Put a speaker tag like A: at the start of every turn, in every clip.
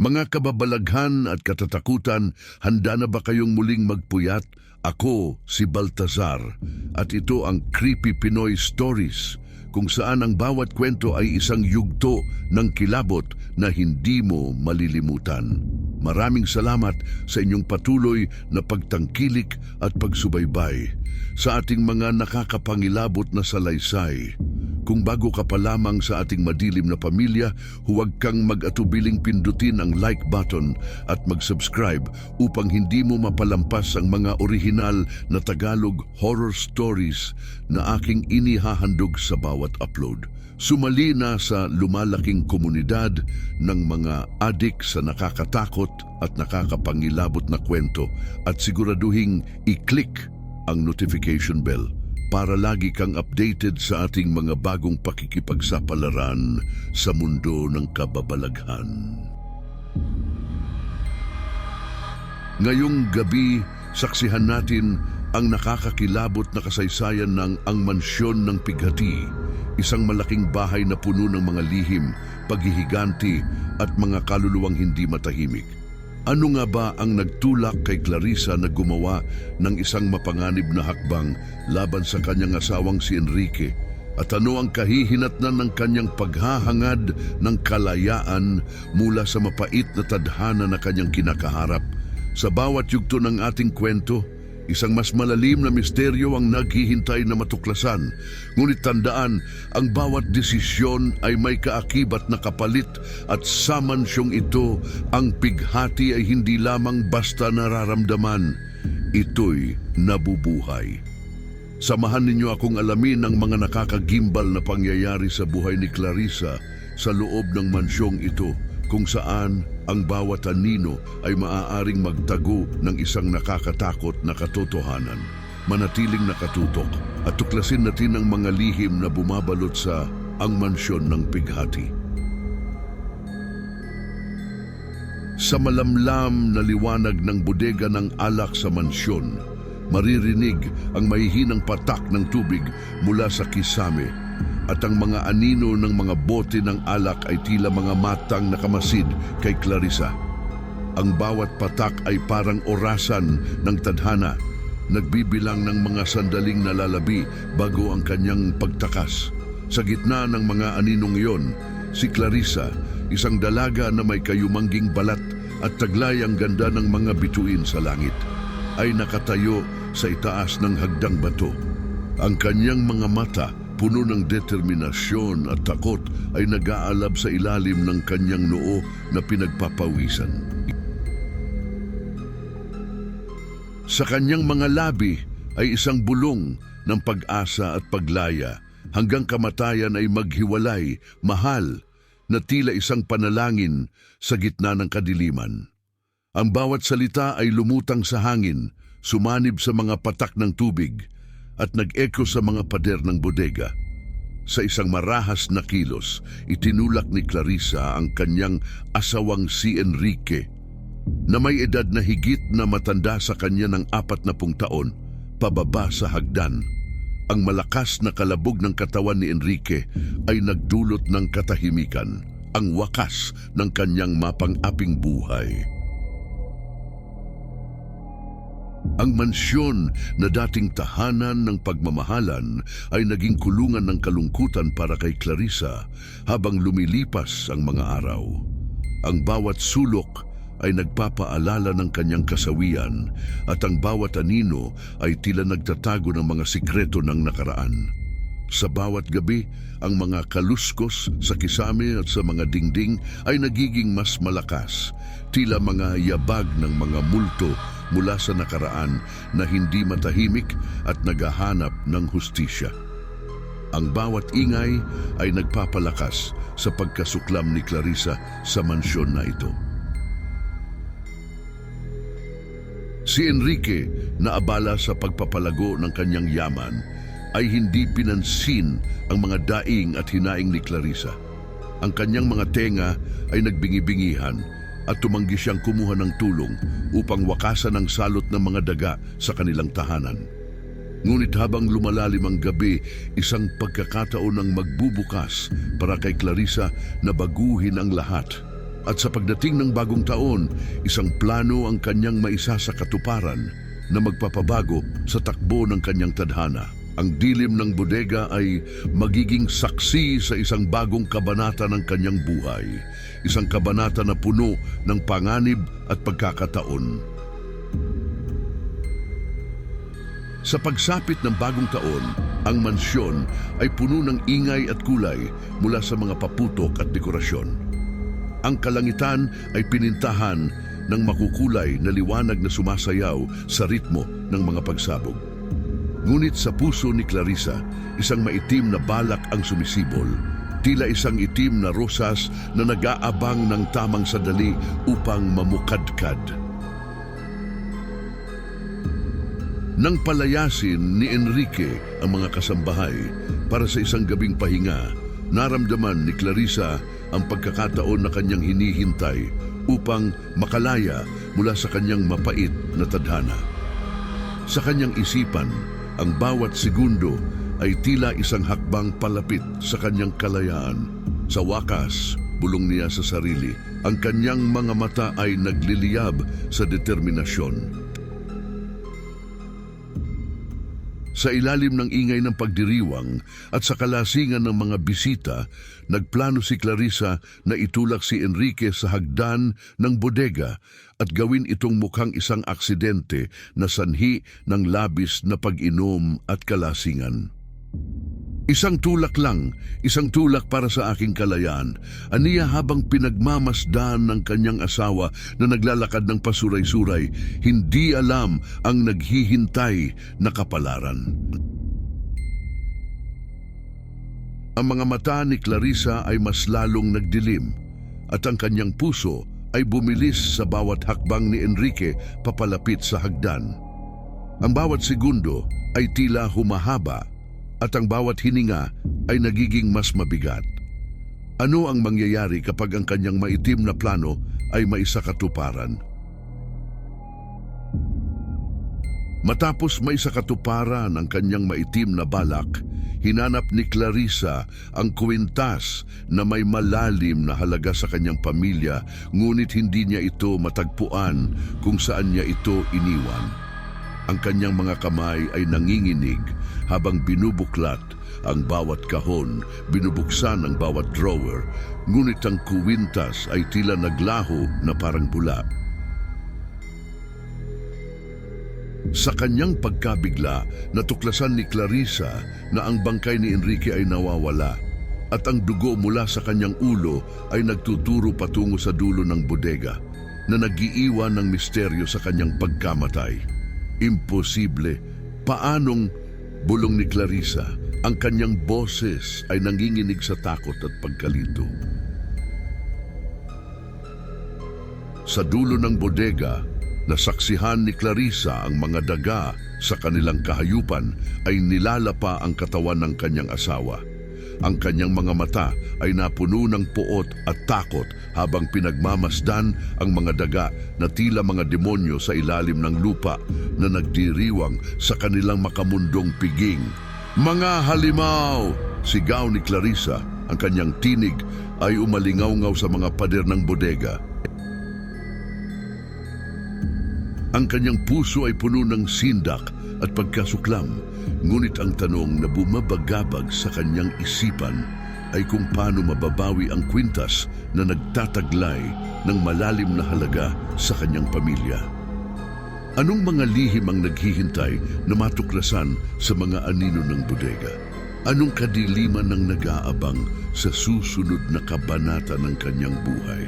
A: Mga kababalaghan at katatakutan, handa na ba kayong muling magpuyat? Ako si Baltazar at ito ang Creepy Pinoy Stories, kung saan ang bawat kwento ay isang yugto ng kilabot na hindi mo malilimutan. Maraming salamat sa inyong patuloy na pagtangkilik at pagsubaybay sa ating mga nakakapangilabot na salaysay. Kung bago ka pa lamang sa ating madilim na pamilya, huwag kang mag-atubiling pindutin ang like button at mag-subscribe upang hindi mo mapalampas ang mga orihinal na Tagalog horror stories na aking inihahandog sa bawat upload. Sumali na sa lumalaking komunidad ng mga adik sa nakakatakot at nakakapangilabot na kwento at siguraduhing i-click ang notification bell para lagi kang updated sa ating mga bagong pakikipagsapalaran sa mundo ng kababalaghan. Ngayong gabi, saksihan natin ang nakakakilabot na kasaysayan ng Ang Mansyon ng Pighati, isang malaking bahay na puno ng mga lihim, paghihiganti at mga kaluluwang hindi matahimik. Ano nga ba ang nagtulak kay Clarissa na gumawa ng isang mapanganib na hakbang laban sa kanyang asawang si Enrique? At ano ang kahihinatnan ng kanyang paghahangad ng kalayaan mula sa mapait na tadhana na kanyang kinakaharap? Sa bawat yugto ng ating kwento, isang mas malalim na misteryo ang naghihintay na matuklasan. Ngunit tandaan, ang bawat desisyon ay may kaakibat na kapalit at sa mansyong ito, ang pighati ay hindi lamang basta nararamdaman. Ito'y nabubuhay. Samahan ninyo akong alamin ang mga nakakagimbal na pangyayari sa buhay ni Clarissa sa loob ng mansyong ito, kung saan ang bawat anino ay maaaring magtago ng isang nakakatakot na katotohanan. Manatiling nakatutok at tuklasin natin ang mga lihim na bumabalot sa Ang Mansyon ng Pighati. Sa malamlam na liwanag ng bodega ng alak sa mansyon, maririnig ang mahihinang patak ng tubig mula sa kisame at ang mga anino ng mga bote ng alak ay tila mga matang nakamasid kay Clarissa. Ang bawat patak ay parang orasan ng tadhana, nagbibilang ng mga sandaling nalalabi bago ang kanyang pagtakas. Sa gitna ng mga aninong iyon, si Clarissa, isang dalaga na may kayumangging balat at taglay ang ganda ng mga bituin sa langit, ay nakatayo sa itaas ng hagdang bato. Ang kanyang mga mata, puno ng determinasyon at takot, ay nag-aalab sa ilalim ng kanyang noo na pinagpapawisan. Sa kanyang mga labi ay isang bulong ng pag-asa at paglaya, hanggang kamatayan ay maghiwalay, mahal, na tila isang panalangin sa gitna ng kadiliman. Ang bawat salita ay lumutang sa hangin, sumanib sa mga patak ng tubig, at nag-echo sa mga pader ng bodega. Sa isang marahas na kilos, itinulak ni Clarissa ang kanyang asawang si Enrique, na may edad na higit na matanda sa kanya ng 40 taon, pababa sa hagdan. Ang malakas na kalabog ng katawan ni Enrique ay nagdulot ng katahimikan, ang wakas ng kanyang mapang-aping buhay. Ang mansyon na dating tahanan ng pagmamahalan ay naging kulungan ng kalungkutan para kay Clarissa habang lumilipas ang mga araw. Ang bawat sulok ay nagpapaalala ng kanyang kasawian at ang bawat anino ay tila nagtatago ng mga sikreto ng nakaraan. Sa bawat gabi, ang mga kaluskos sa kisame at sa mga dingding ay nagiging mas malakas, tila mga yabag ng mga multo mula sa nakaraan na hindi matahimik at naghahanap ng hustisya. Ang bawat ingay ay nagpapalakas sa pagkasuklam ni Clarissa sa mansyon na ito. Si Enrique, na abala sa pagpapalago ng kanyang yaman, ay hindi pinansin ang mga daing at hinaing ni Clarissa. Ang kanyang mga tenga ay nagbingi-bingihan at tumanggi siyang kumuha ng tulong upang wakasan ang salot ng mga daga sa kanilang tahanan. Ngunit habang lumalalim ang gabi, isang pagkakataon ang magbubukas para kay Clarissa na baguhin ang lahat. At sa pagdating ng bagong taon, isang plano ang kanyang maisa sa katuparan na magpapabago sa takbo ng kanyang tadhana. Ang dilim ng bodega ay magiging saksi sa isang bagong kabanata ng kanyang buhay. Isang kabanata na puno ng panganib at pagkakataon. Sa pagsapit ng bagong taon, ang mansyon ay puno ng ingay at kulay mula sa mga paputok at dekorasyon. Ang kalangitan ay pinintahan ng makukulay na liwanag na sumasayaw sa ritmo ng mga pagsabog. Ngunit sa puso ni Clarissa, isang maitim na balak ang sumisibol. Tila isang itim na rosas na nag-aabang ng tamang sandali upang mamukadkad. Nang palayasin ni Enrique ang mga kasambahay para sa isang gabing pahinga, naramdaman ni Clarissa ang pagkakataon na kanyang hinihintay upang makalaya mula sa kanyang mapait na tadhana. Sa kanyang isipan, ang bawat segundo ay tila isang hakbang palapit sa kanyang kalayaan. Sa wakas, bulong niya sa sarili, ang kanyang mga mata ay nagliliyab sa determinasyon. Sa ilalim ng ingay ng pagdiriwang at sa kalasingan ng mga bisita, nagplano si Clarissa na itulak si Enrique sa hagdan ng bodega at gawin itong mukhang isang aksidente na sanhi ng labis na pag-inom at kalasingan. Isang tulak lang, isang tulak para sa aking kalayaan, aniya habang pinagmamasdan ng kanyang asawa na naglalakad ng pasuray-suray, hindi alam ang naghihintay na kapalaran. Ang mga mata ni Clarissa ay mas lalong nagdilim at ang kanyang puso ay bumilis sa bawat hakbang ni Enrique papalapit sa hagdan. Ang bawat segundo ay tila humahaba at ang bawat hininga ay nagiging mas mabigat. Ano ang mangyayari kapag ang kanyang maitim na plano ay maisakatuparan? Matapos maisakatuparan ang kanyang maitim na balak, hinanap ni Clarissa ang kwintas na may malalim na halaga sa kanyang pamilya, ngunit hindi niya ito matagpuan kung saan niya ito iniwan. Ang kanyang mga kamay ay nanginginig habang binubuklat ang bawat kahon, binubuksan ang bawat drawer, ngunit ang kwintas ay tila naglaho na parang bula. Sa kanyang pagkabigla, natuklasan ni Clarissa na ang bangkay ni Enrique ay nawawala at ang dugo mula sa kanyang ulo ay nagtuturo patungo sa dulo ng bodega na nag-iiwan ng misteryo sa kanyang pagkamatay. Imposible. Paanong, bulong ni Clarissa, ang kanyang boses ay nanginginig sa takot at pagkalito. Sa dulo ng bodega, nasaksihan ni Clarissa ang mga daga sa kanilang kahayupan ay nilalapa ang katawan ng kanyang asawa. Ang kanyang mga mata ay napuno ng puot at takot habang pinagmamasdan ang mga daga na tila mga demonyo sa ilalim ng lupa na nagdiriwang sa kanilang makamundong piging. Mga halimaw! Sigaw ni Clarissa. Ang kanyang tinig ay umalingaw-ngaw sa mga pader ng bodega. Ang kanyang puso ay puno ng sindak at pagkasuklam, ngunit ang tanong na bumabagabag sa kanyang isipan ay kung paano mababawi ang kwintas na nagtataglay ng malalim na halaga sa kanyang pamilya. Anong mga lihim ang naghihintay na matuklasan sa mga anino ng bodega? Anong kadiliman ang nag-aabang sa susunod na kabanata ng kanyang buhay?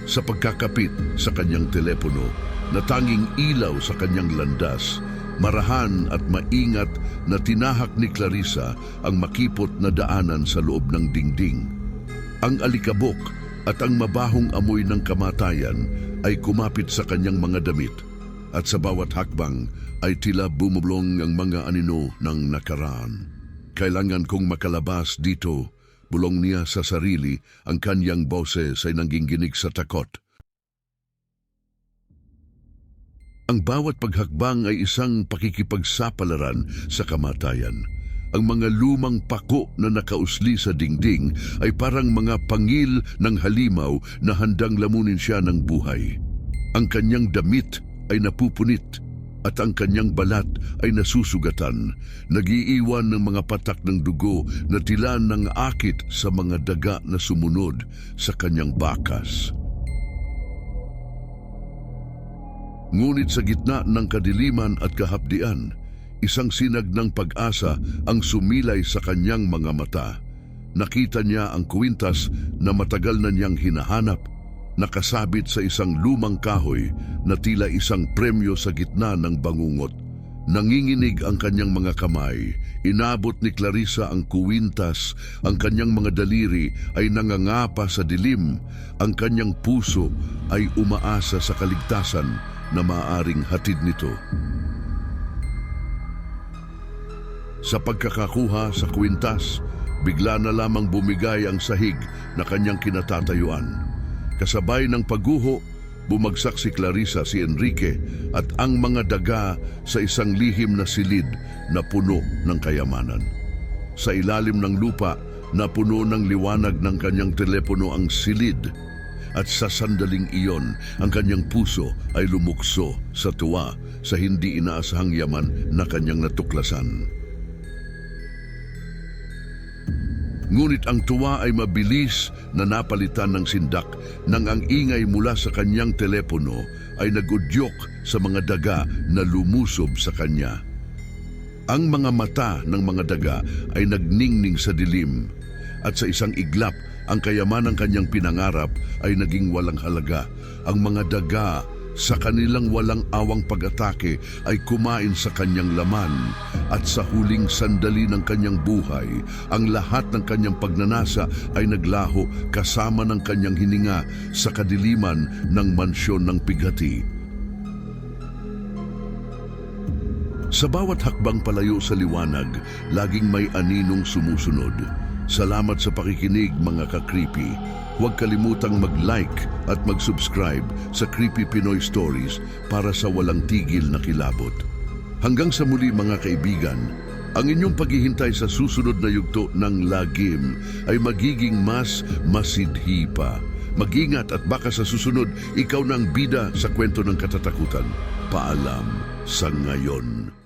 A: Sa pagkakapit sa kanyang telepono, na tanging ilaw sa kanyang landas, marahan at maingat na tinahak ni Clarissa ang makipot na daanan sa loob ng dingding. Ang alikabok at ang mabahong amoy ng kamatayan ay kumapit sa kanyang mga damit at sa bawat hakbang ay tila bumulong ang mga anino ng nakaraan. Kailangan kong makalabas dito, bulong niya sa sarili. Ang kanyang boses ay nangginginig sa takot. Ang bawat paghakbang ay isang pakikipagsapalaran sa kamatayan. Ang mga lumang pako na nakausli sa dingding ay parang mga pangil ng halimaw na handang lamunin siya ng buhay. Ang kanyang damit ay napupunit at ang kanyang balat ay nasusugatan, nagiiwan ng mga patak ng dugo na tila ng akit sa mga daga na sumunod sa kanyang bakas. Ngunit sa gitna ng kadiliman at kahapdian, isang sinag ng pag-asa ang sumilay sa kanyang mga mata. Nakita niya ang kwintas na matagal na niyang hinahanap, nakasabit sa isang lumang kahoy na tila isang premyo sa gitna ng bangungot. Nanginginig ang kanyang mga kamay. Inabot ni Clarissa ang kwintas, ang kanyang mga daliri ay nangangapa sa dilim, ang kanyang puso ay umaasa sa kaligtasan na maaaring hatid nito. Sa pagkakakuha sa kwintas, bigla na lamang bumigay ang sahig na kanyang kinatatayuan. Kasabay ng pagguho, bumagsak si Clarissa, si Enrique at ang mga daga sa isang lihim na silid na puno ng kayamanan. Sa ilalim ng lupa, napuno ng liwanag ng kanyang telepono ang silid at sa sandaling iyon, ang kanyang puso ay lumukso sa tuwa sa hindi inaasahang yaman na kanyang natuklasan. Ngunit ang tuwa ay mabilis na napalitan ng sindak nang ang ingay mula sa kanyang telepono ay nagudyok sa mga daga na lumusob sa kanya. Ang mga mata ng mga daga ay nagningning sa dilim at sa isang iglap ang kayamanang kanyang pinangarap ay naging walang halaga. Ang mga daga sa kanilang walang awang pag-atake ay kumain sa kanyang laman at sa huling sandali ng kanyang buhay, ang lahat ng kanyang pagnanasa ay naglaho kasama ng kanyang hininga sa kadiliman ng mansyon ng pighati. Sa bawat hakbang palayo sa liwanag, laging may aninong sumusunod. Salamat sa pakikinig mga ka-creepy. Huwag kalimutang mag-like at mag-subscribe sa Creepy Pinoy Stories para sa walang tigil na kilabot. Hanggang sa muli mga kaibigan, ang inyong paghihintay sa susunod na yugto ng Lagim ay magiging mas masidhi pa. Mag-ingat at baka sa susunod, ikaw na ang bida sa kwento ng katatakutan. Paalam sa ngayon.